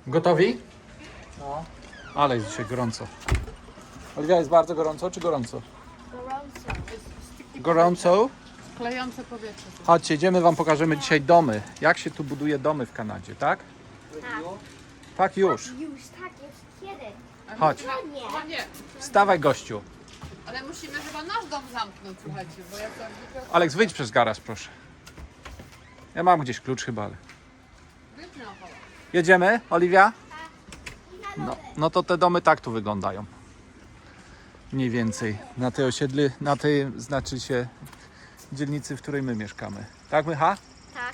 Gotowi? No. Ale jest dzisiaj gorąco. Oliwia, jest bardzo gorąco czy gorąco? Gorąco? Klejące powietrze. Chodźcie, idziemy, wam pokażemy dzisiaj domy. Jak się tu buduje domy w Kanadzie, tak? Tak już. Już, tak, już kiedy? Chodź. Chyba nie, Wstawaj, gościu. ale musimy chyba nasz dom zamknąć, słuchajcie, bo ja to Aleks, wyjdź przez garaż, proszę. Ja mam gdzieś klucz chyba, ale... wypnę około. Jedziemy, Oliwia? No to te domy tak tu wyglądają. Mniej więcej. Na tej osiedli, na tej, znaczy się, dzielnicy, w której my mieszkamy. Tak, Mycha? Tak,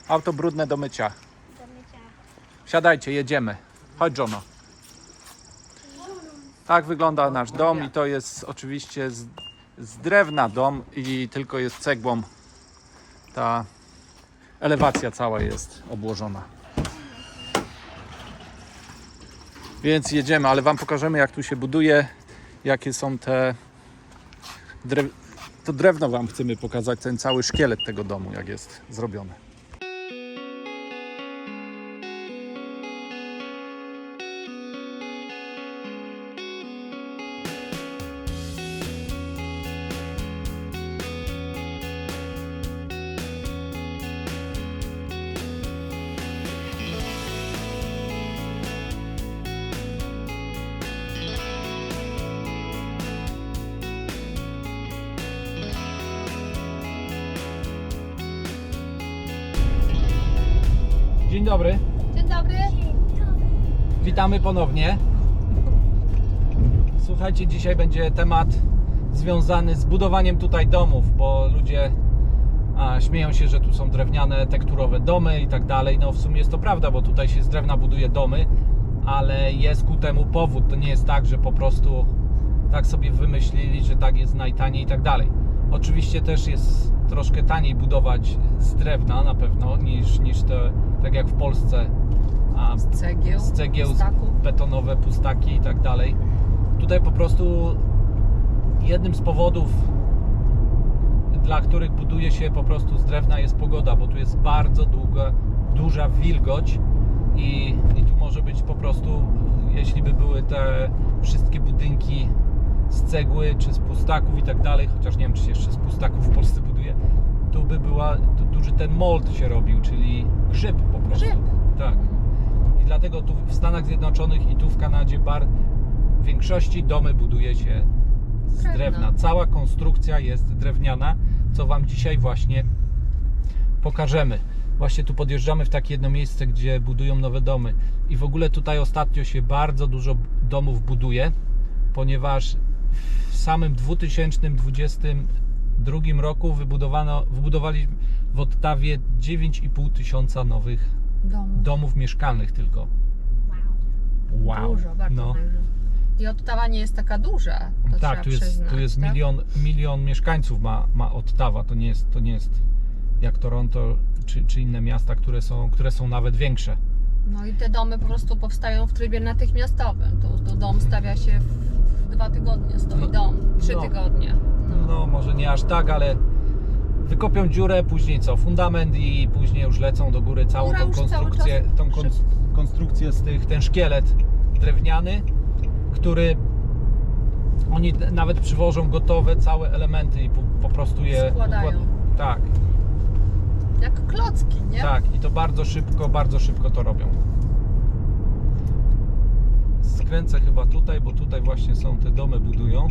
Auto brudne do mycia. do mycia. Wsiadajcie, jedziemy. Chodź, Jono. Tak wygląda nasz dom i to jest oczywiście z drewna dom i tylko jest cegłą. Ta elewacja cała jest obłożona. Więc jedziemy, ale wam pokażemy, jak tu się buduje, jakie są te to drewno wam chcemy pokazać, ten cały szkielet tego domu, jak jest zrobiony. Dzień dobry. Dzień dobry. Witamy ponownie. Słuchajcie, dzisiaj będzie temat związany z budowaniem tutaj domów, bo ludzie śmieją się, że tu są drewniane, tekturowe domy i tak dalej. No w sumie jest to prawda, bo tutaj się z drewna buduje domy, ale jest ku temu powód. To nie jest tak, że po prostu tak sobie wymyślili, że tak jest najtaniej i tak dalej. Oczywiście też jest troszkę taniej budować z drewna na pewno niż te, tak jak w Polsce, Z cegieł, pustaków. betonowe pustaki i tak dalej. Tutaj po prostu jednym z powodów, dla których buduje się po prostu z drewna, jest pogoda, bo tu jest bardzo duża wilgoć i tu może być po prostu, jeśli by były te wszystkie budynki z cegły czy z pustaków i tak dalej, chociaż nie wiem, czy się jeszcze z pustaków w Polsce buduje, tu by tu duży ten mold się robił, czyli grzyb po prostu. Grzyb. Tak. I dlatego tu w Stanach Zjednoczonych i tu w Kanadzie w większości domy buduje się z drewna. Cała konstrukcja jest drewniana, co wam dzisiaj właśnie pokażemy. Właśnie tu podjeżdżamy w takie jedno miejsce, gdzie budują nowe domy. I w ogóle tutaj ostatnio się bardzo dużo domów buduje, ponieważ w samym 2022 roku wybudowali w Ottawie 9,5 tysiąca nowych domów mieszkalnych tylko. Wow. Dużo, bardzo No. dużo. I Ottawa nie jest taka duża, to Tak, trzeba tu jest przyznać, tak? milion mieszkańców ma Ottawa. To nie jest jak Toronto czy inne miasta, które są nawet większe. No i te domy po prostu powstają w trybie natychmiastowym. To dom stawia się w 2 tygodnie, stoi dom, 3 tygodnie. No może nie aż tak, ale wykopią dziurę, później co? Fundament i później już lecą do góry całą Góra tą już cały konstrukcję, czas konstrukcję ten szkielet drewniany, który oni nawet przywożą gotowe całe elementy i po prostu je Składają. Tak, Jak klocki, nie? tak, i to bardzo szybko to robią. Skręcę chyba tutaj, bo tutaj właśnie są te domy budują.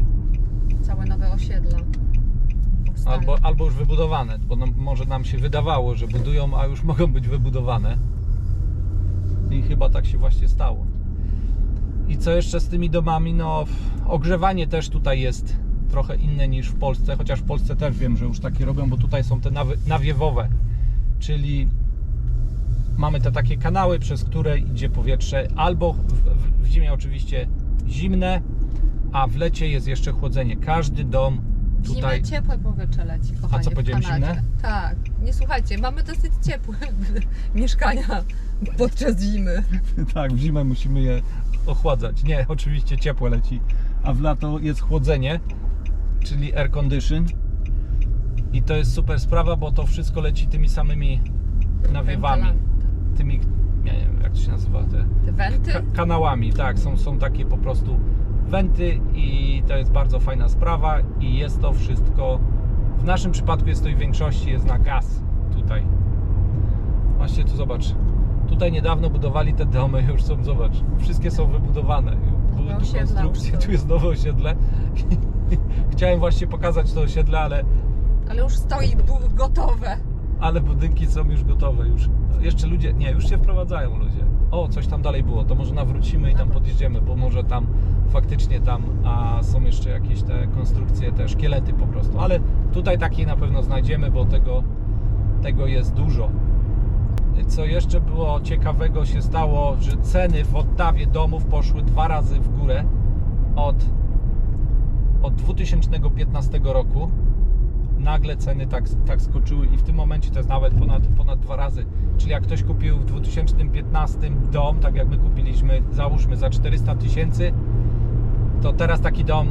Całe nowe osiedla powstają. Albo już wybudowane, bo może nam się wydawało, że budują, a już mogą być wybudowane. I chyba tak się właśnie stało. I co jeszcze z tymi domami? No, ogrzewanie też tutaj jest trochę inne niż w Polsce, chociaż w Polsce też wiem, że już takie robią, bo tutaj są te nawiewowe, czyli mamy te takie kanały, przez które idzie powietrze, albo w zimie oczywiście zimne, a w lecie jest jeszcze chłodzenie. Każdy dom W zimę tutaj... ciepłe powietrze leci, kochanie. A co powiedziałem, w Kanadzie. zimne? Tak. Nie słuchajcie, mamy dosyć ciepłe mieszkania podczas zimy. Tak, w zimę musimy je ochładzać. Nie, oczywiście ciepłe leci, a w lato jest chłodzenie, czyli air condition. I to jest super sprawa, bo to wszystko leci tymi samymi nawiewami. Tymi, nie wiem, jak jak to się nazywa, Te wenty? kanałami, tak, są takie po prostu wenty i to jest bardzo fajna sprawa i jest to wszystko, w naszym przypadku jest to i w większości jest na gaz tutaj. Właśnie tu zobacz, tutaj niedawno budowali te domy, już są, zobacz, wszystkie są wybudowane, były tu osiedla konstrukcje, już są. tu jest nowe osiedle. Chciałem właśnie pokazać to osiedle, Ale już stoi gotowe. ale budynki są już gotowe, już jeszcze ludzie, nie, już się wprowadzają ludzie. O, coś tam dalej było, to może nawrócimy i tam podjedziemy, bo może tam faktycznie tam są jeszcze jakieś te konstrukcje, te szkielety po prostu, ale tutaj takiej na pewno znajdziemy, bo tego jest dużo. Co jeszcze było ciekawego się stało, że ceny w Ottawie domów poszły 2 razy w górę od 2015 roku. Nagle ceny tak skoczyły i w tym momencie to jest nawet ponad 2 razy. Czyli jak ktoś kupił w 2015 dom, tak jak my kupiliśmy, załóżmy za 400 000, to teraz taki dom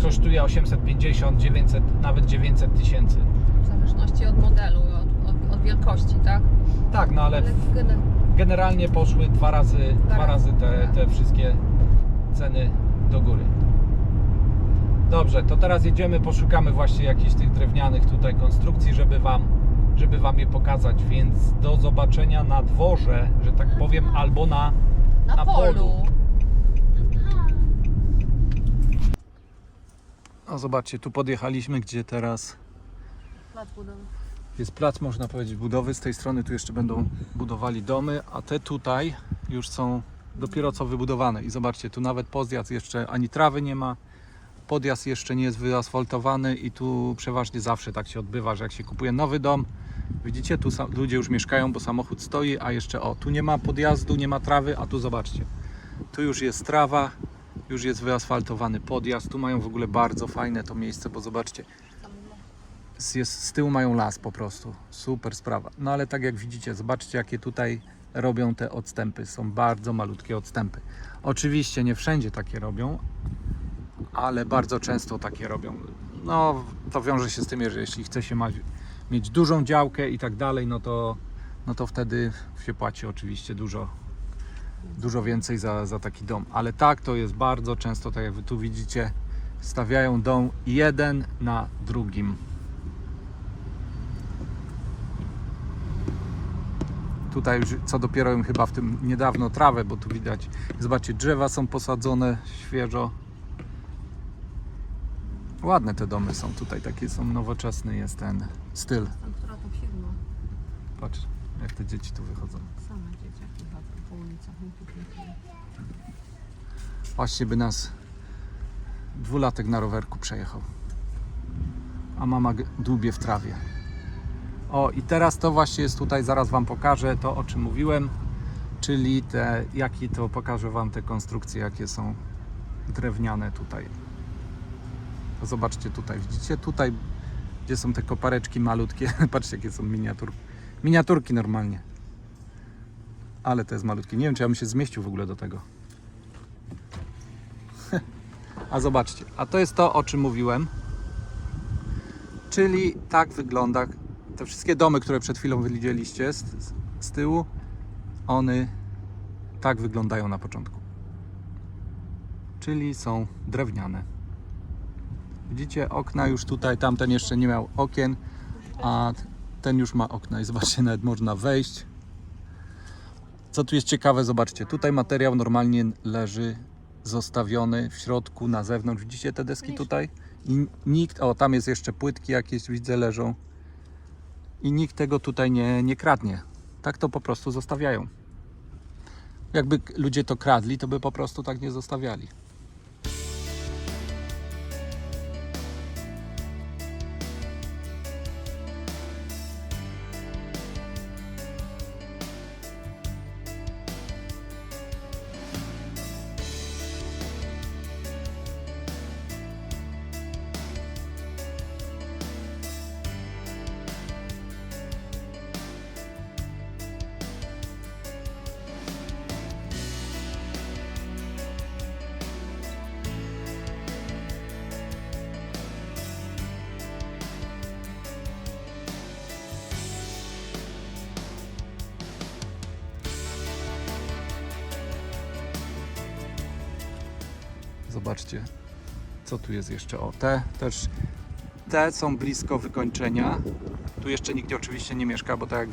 kosztuje 850, 900, nawet 900 000. W zależności od modelu, od wielkości, tak? Tak, no ale generalnie poszły dwa razy te wszystkie ceny do góry. Dobrze, to teraz jedziemy, poszukamy właśnie jakichś tych drewnianych tutaj konstrukcji, żeby wam je pokazać, więc do zobaczenia na dworze, że tak powiem, albo na polu. O, zobaczcie, tu podjechaliśmy, gdzie teraz Plac budowy. jest plac, można powiedzieć, budowy. Z tej strony tu jeszcze będą budowali domy, a te tutaj już są dopiero co wybudowane. I zobaczcie, tu nawet podjazd jeszcze ani trawy nie ma. Podjazd jeszcze nie jest wyasfaltowany i tu przeważnie zawsze tak się odbywa, że jak się kupuje nowy dom, widzicie, tu ludzie już mieszkają, bo samochód stoi, a jeszcze tu nie ma podjazdu, nie ma trawy, a tu zobaczcie, tu już jest trawa, już jest wyasfaltowany podjazd, tu mają w ogóle bardzo fajne to miejsce, bo zobaczcie, z tyłu mają las po prostu, super sprawa. No ale tak jak widzicie, zobaczcie jakie tutaj robią te odstępy, są bardzo malutkie odstępy. Oczywiście nie wszędzie takie robią, ale bardzo często takie robią. No to wiąże się z tym, że jeśli chce się mieć dużą działkę i tak dalej, no to wtedy się płaci oczywiście dużo więcej za taki dom. Ale tak, to jest bardzo często, tak jak wy tu widzicie, stawiają dom jeden na drugim. Tutaj już co dopiero im chyba w tym niedawno trawę, bo tu widać, zobaczcie, drzewa są posadzone świeżo. Ładne te domy są tutaj, takie są nowoczesny jest ten styl. Która to firma? Patrz, jak te dzieci tu wychodzą. Same dzieciaki chodzą po ulicach. Właśnie by nas 2-latek na rowerku przejechał. A mama dłubie w trawie. O, i teraz to właśnie jest tutaj, zaraz wam pokażę to, o czym mówiłem, czyli pokażę wam te konstrukcje, jakie są drewniane tutaj. To zobaczcie tutaj, widzicie? Tutaj, gdzie są te kopareczki malutkie, patrzcie jakie są miniaturki normalnie. Ale to jest malutkie, nie wiem czy ja bym się zmieścił w ogóle do tego. A zobaczcie, a to jest to, o czym mówiłem, czyli tak wygląda, te wszystkie domy, które przed chwilą widzieliście z tyłu, one tak wyglądają na początku. Czyli są drewniane. Widzicie, okna już tutaj, tamten jeszcze nie miał okien, a ten już ma okna i zobaczcie, nawet można wejść. Co tu jest ciekawe, zobaczcie, tutaj materiał normalnie leży zostawiony w środku, na zewnątrz. Widzicie te deski tutaj? I nikt, tam jest jeszcze płytki jakieś, widzę, leżą. I nikt tego tutaj nie kradnie. Tak to po prostu zostawiają. Jakby ludzie to kradli, to by po prostu tak nie zostawiali. Zobaczcie, co tu jest jeszcze. O, te są blisko wykończenia. Tu jeszcze nikt oczywiście nie mieszka, bo tak jak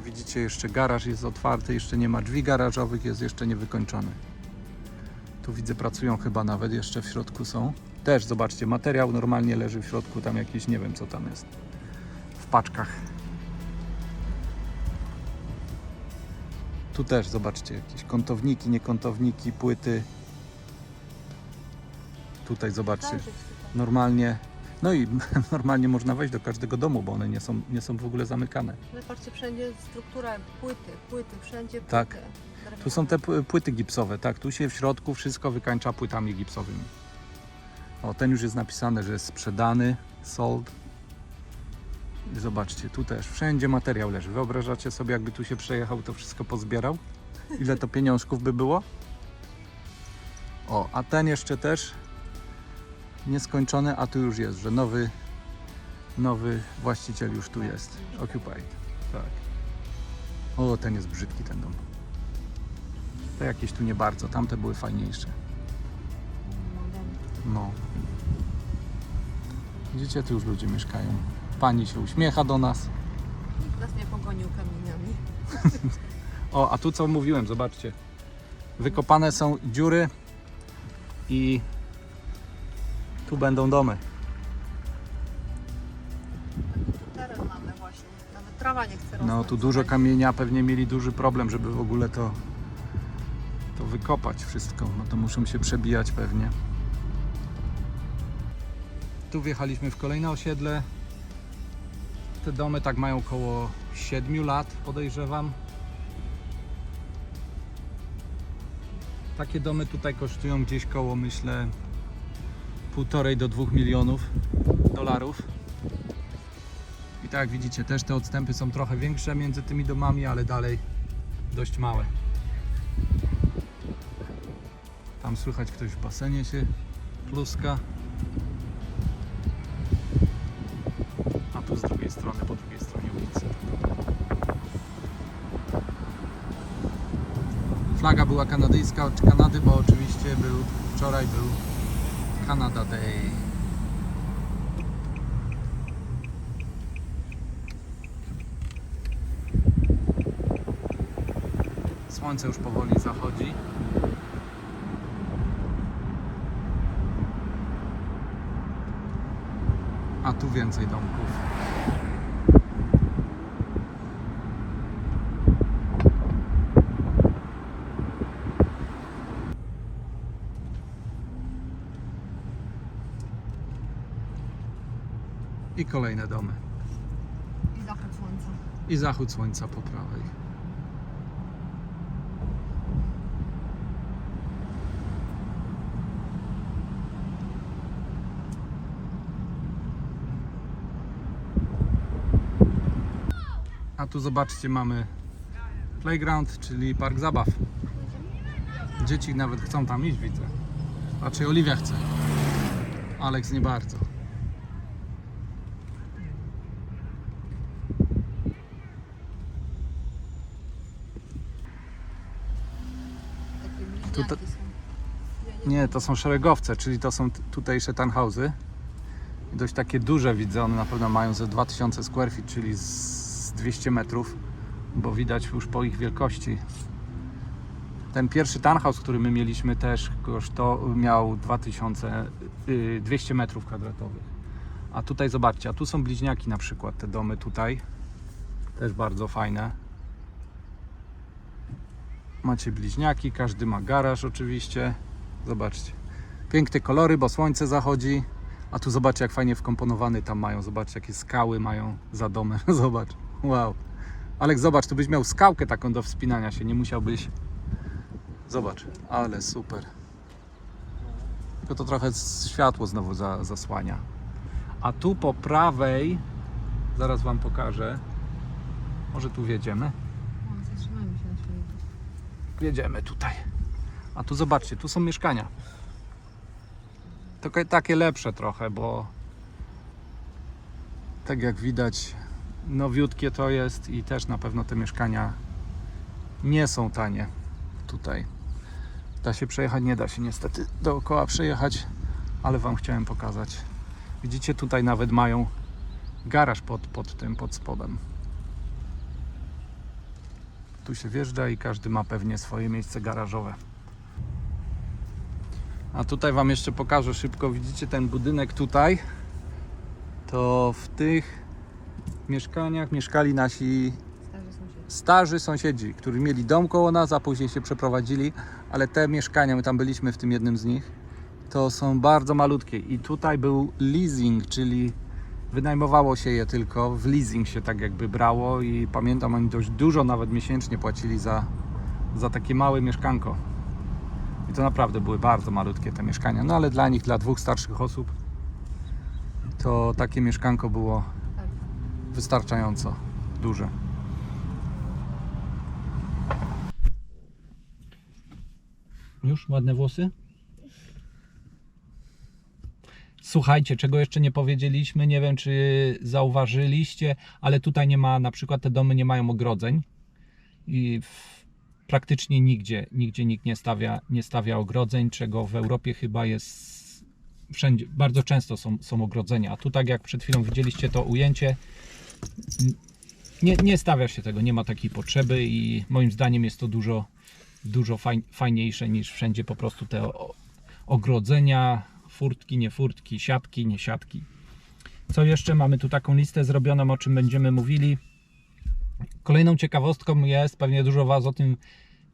widzicie, jeszcze garaż jest otwarty, jeszcze nie ma drzwi garażowych, jest jeszcze niewykończony. Tu widzę, pracują chyba nawet, jeszcze w środku są. Też zobaczcie, materiał normalnie leży w środku, tam jakiś, nie wiem co tam jest, w paczkach. Tu też zobaczcie, jakieś kątowniki, niekątowniki, płyty. Tutaj zobaczcie, normalnie, no i normalnie można wejść do każdego domu, bo one nie są w ogóle zamykane. Ale patrzcie, wszędzie struktura, płyty, wszędzie płyty. Tak. Tu są te płyty gipsowe, tak, tu się w środku wszystko wykańcza płytami gipsowymi. O, ten już jest napisane, że jest sprzedany, sold. I zobaczcie, tu też, wszędzie materiał leży. Wyobrażacie sobie, jakby tu się przejechał, to wszystko pozbierał? Ile to pieniążków by było? O, a ten jeszcze też nieskończony, a tu już jest, że nowy właściciel już tu jest. Occupied, tak. O, ten jest brzydki, ten dom. Te jakieś tu nie bardzo, tamte były fajniejsze. No. Widzicie, tu już ludzie mieszkają. Pani się uśmiecha do nas. Nikt nas nie pogonił kamieniami. O, a tu co mówiłem, zobaczcie. Wykopane są dziury i tu będą domy. Teren mamy właśnie. Nawet trawa nie chce rosnąć. No, tu dużo kamienia, pewnie mieli duży problem, żeby w ogóle to wykopać wszystko. No to muszą się przebijać pewnie. Tu wjechaliśmy w kolejne osiedle. Te domy tak mają około 7 lat, podejrzewam. Takie domy tutaj kosztują gdzieś koło, myślę, 1,5 do 2 milionów dolarów. I tak jak widzicie, też te odstępy są trochę większe między tymi domami, ale dalej dość małe. Tam słychać, ktoś w basenie się pluska. A tu z drugiej strony, po drugiej stronie ulicy. Flaga była kanadyjska od Kanady, bo oczywiście wczoraj był Canada Day. Słońce już powoli zachodzi. A tu więcej domków. I kolejne domy. I zachód słońca. I zachód słońca po prawej. A tu zobaczcie, mamy playground, czyli park zabaw. Dzieci nawet chcą tam iść, widzę. Raczej Oliwia chce. Aleks nie bardzo. Takie bliźniaki Tutaj- są. Nie, to są szeregowce, czyli to są tutejsze townhouse'y. I dość takie duże widzę, one na pewno mają ze 2000 square feet, czyli z 200 metrów, bo widać już po ich wielkości. Ten pierwszy townhouse, który my mieliśmy też, miał 2200 metrów kwadratowych. A tutaj zobaczcie, a tu są bliźniaki na przykład, te domy tutaj. Też bardzo fajne. Macie bliźniaki, każdy ma garaż oczywiście. Zobaczcie. Piękne kolory, bo słońce zachodzi. A tu zobaczcie, jak fajnie wkomponowany tam mają. Zobaczcie, jakie skały mają za domem. Zobacz. Wow. Aleks, zobacz, tu byś miał skałkę taką do wspinania się. Nie musiałbyś... Zobacz. Ale super. Tylko to trochę światło znowu zasłania. A tu po prawej... Zaraz wam pokażę. Może tu wjedziemy. O, zatrzymajmy się na chwilę. Wjedziemy tutaj. A tu zobaczcie, tu są mieszkania. Tylko takie lepsze trochę, bo tak jak widać, nowiutkie to jest i też na pewno te mieszkania nie są tanie. tutaj. Da się przejechać? Nie da się niestety dookoła przejechać, ale Wam chciałem pokazać. Widzicie, tutaj nawet mają garaż pod spodem. Tu się wjeżdża i każdy ma pewnie swoje miejsce garażowe. A tutaj Wam jeszcze pokażę szybko. Widzicie ten budynek tutaj? To w tych mieszkaniach mieszkali nasi starzy sąsiedzi, którzy mieli dom koło nas, a później się przeprowadzili, ale te mieszkania, my tam byliśmy w tym jednym z nich, to są bardzo malutkie i tutaj był leasing, czyli wynajmowało się je tylko, w leasing się tak jakby brało i pamiętam, oni dość dużo nawet miesięcznie płacili za takie małe mieszkanko. I to naprawdę były bardzo malutkie te mieszkania, no ale dla nich, dla dwóch starszych osób, to takie mieszkanko było wystarczająco duże. Już ładne włosy? Słuchajcie, czego jeszcze nie powiedzieliśmy, nie wiem czy zauważyliście, ale tutaj nie ma, na przykład te domy nie mają ogrodzeń i praktycznie nigdzie nikt nie stawia ogrodzeń, czego w Europie chyba jest wszędzie, bardzo często są ogrodzenia, a tu tak jak przed chwilą widzieliście to ujęcie, nie stawia się tego, nie ma takiej potrzeby i moim zdaniem jest to dużo fajniejsze niż wszędzie po prostu te ogrodzenia, furtki, nie furtki, siatki, nie siatki. Co jeszcze? Mamy tu taką listę zrobioną, o czym będziemy mówili. Kolejną ciekawostką jest, pewnie dużo Was o tym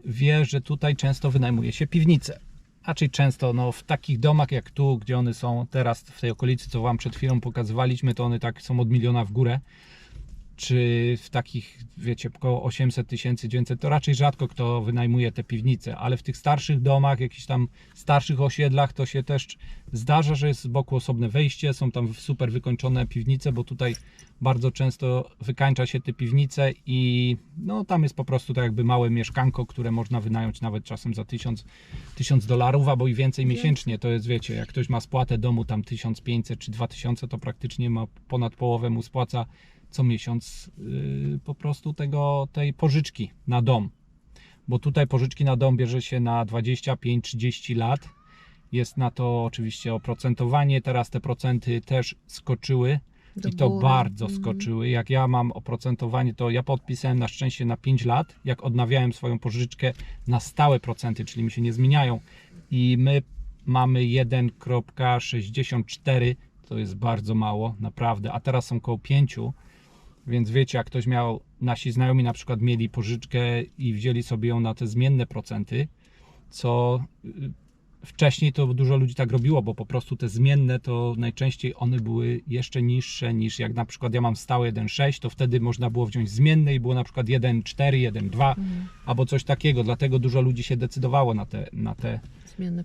wie, że tutaj często wynajmuje się piwnice. Raczej często, no w takich domach jak tu, gdzie one są teraz w tej okolicy, co Wam przed chwilą pokazywaliśmy, to one tak są od 1 000 000 w górę. Czy w takich, wiecie, około 800 000, 900, to raczej rzadko kto wynajmuje te piwnice, ale w tych starszych domach, jakichś tam starszych osiedlach to się też zdarza, że jest z boku osobne wejście, są tam super wykończone piwnice, bo tutaj bardzo często wykańcza się te piwnice i no tam jest po prostu tak jakby małe mieszkanko, które można wynająć nawet czasem za $1000 albo i więcej miesięcznie. To jest, wiecie, jak ktoś ma spłatę domu tam 1500 czy 2000, to praktycznie ma ponad połowę mu spłaca co miesiąc po prostu tej pożyczki na dom, bo tutaj pożyczki na dom bierze się na 25-30 lat, jest na to oczywiście oprocentowanie, teraz te procenty też skoczyły i to bardzo skoczyły. Jak ja mam oprocentowanie, to ja podpisałem na szczęście na 5 lat, jak odnawiałem swoją pożyczkę na stałe procenty, czyli mi się nie zmieniają i my mamy 1,64, to jest bardzo mało, naprawdę, a teraz są koło 5. Więc wiecie, jak ktoś miał, nasi znajomi na przykład mieli pożyczkę i wzięli sobie ją na te zmienne procenty, co wcześniej to dużo ludzi tak robiło, bo po prostu te zmienne to najczęściej one były jeszcze niższe niż jak na przykład ja mam stałe 1,6, to wtedy można było wziąć zmienne i było na przykład 1,4, 1,2 albo coś takiego, dlatego dużo ludzi się decydowało na te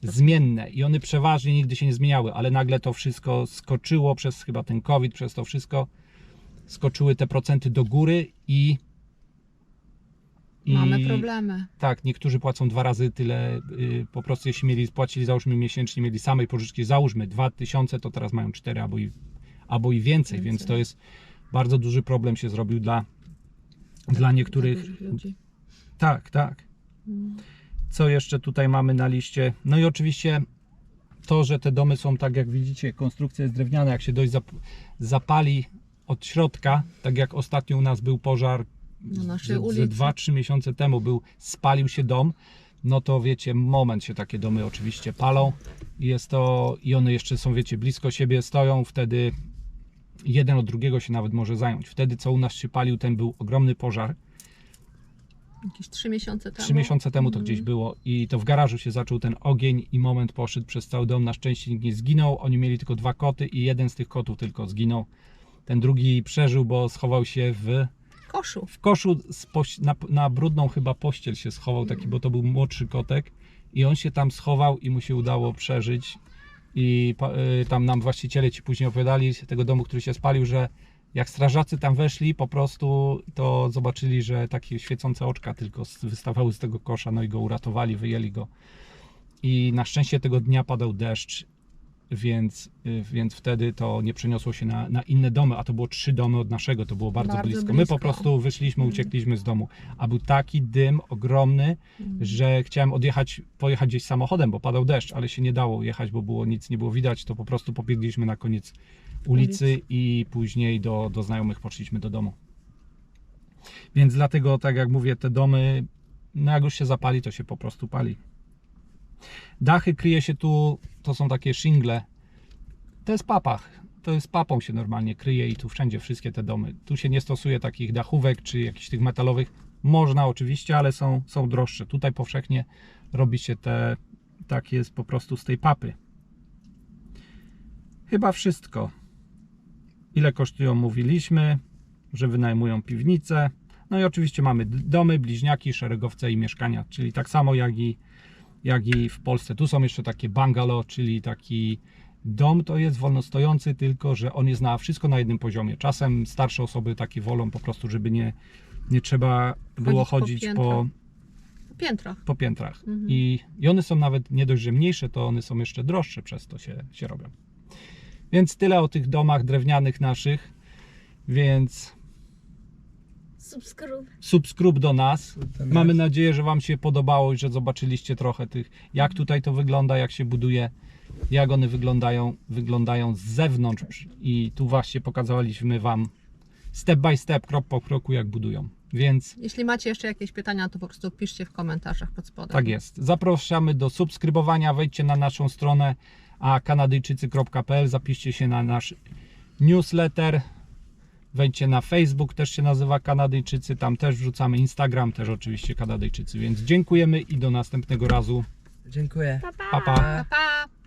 zmienne i one przeważnie nigdy się nie zmieniały, ale nagle to wszystko skoczyło przez chyba ten COVID, przez to wszystko skoczyły te procenty do góry i mamy problemy. Tak, niektórzy płacą 2 razy tyle, po prostu jeśli płacili załóżmy miesięcznie, mieli samej pożyczki, załóżmy 2000, to teraz mają 4 albo i więcej, więc to jest bardzo duży problem się zrobił dla niektórych ludzi. Tak. Co jeszcze tutaj mamy na liście? No i oczywiście to, że te domy są, tak jak widzicie, konstrukcja jest drewniana, jak się dość zapali od środka, tak jak ostatnio u nas był pożar na naszej ulicy 2-3 miesiące temu, spalił się dom, no to wiecie, moment się takie domy oczywiście palą i one jeszcze są, wiecie, blisko siebie stoją, wtedy jeden od drugiego się nawet może zająć. Wtedy co u nas się palił, ten był ogromny pożar. Jakieś 3 miesiące temu. 3 miesiące temu to gdzieś było i to w garażu się zaczął ten ogień i moment poszedł przez cały dom. Na szczęście nikt nie zginął, oni mieli tylko 2 koty i jeden z tych kotów tylko zginął. Ten drugi przeżył, bo schował się w koszu na brudną chyba pościel się schował, taki, bo to był młodszy kotek i on się tam schował i mu się udało przeżyć i tam nam właściciele ci później opowiadali z tego domu, który się spalił, że jak strażacy tam weszli po prostu, to zobaczyli, że takie świecące oczka tylko wystawały z tego kosza, no i go uratowali, wyjęli go i na szczęście tego dnia padał deszcz więc wtedy to nie przeniosło się na inne domy, a to było 3 domy od naszego, to było bardzo blisko. My po prostu wyszliśmy, uciekliśmy z domu, a był taki dym ogromny, że chciałem pojechać gdzieś samochodem, bo padał deszcz, ale się nie dało jechać, bo nic nie było widać, to po prostu pobiegliśmy na koniec ulicy i później do znajomych poszliśmy do domu. Więc dlatego, tak jak mówię, te domy, no jak już się zapali, to się po prostu pali. Dachy kryje się tu, to są takie shingle. To jest papach. To jest papą się normalnie kryje i tu wszędzie wszystkie te domy. Tu się nie stosuje takich dachówek czy jakichś tych metalowych. Można oczywiście, ale są droższe. Tutaj powszechnie robi się tak jest po prostu z tej papy. Chyba wszystko. Ile kosztują, mówiliśmy, że wynajmują piwnice. No i oczywiście mamy domy, bliźniaki, szeregowce i mieszkania, czyli tak samo jak i w Polsce. Tu są jeszcze takie bungalow, czyli taki dom, to jest wolnostojący, tylko że on jest wszystko na jednym poziomie. Czasem starsze osoby takie wolą po prostu, żeby nie trzeba było chodzić po piętrach. I one są nawet nie dość, że mniejsze, to one są jeszcze droższe, przez to się robią. Więc tyle o tych domach drewnianych naszych, więc subskrób do nas. Mamy nadzieję, że Wam się podobało i że zobaczyliście trochę jak tutaj to wygląda, jak się buduje, jak one wyglądają z zewnątrz i tu właśnie pokazaliśmy Wam step by step, krok po kroku, jak budują. Więc jeśli macie jeszcze jakieś pytania, to po prostu piszcie w komentarzach pod spodem. tak jest. Zapraszamy do subskrybowania, wejdźcie na naszą stronę kanadyjczycy.pl, zapiszcie się na nasz newsletter, wejdźcie na Facebook, też się nazywa Kanadyjczycy, tam też wrzucamy, Instagram też oczywiście Kanadyjczycy, więc dziękujemy i do następnego razu. Dziękuję. Pa, pa. Pa, pa. Pa, pa!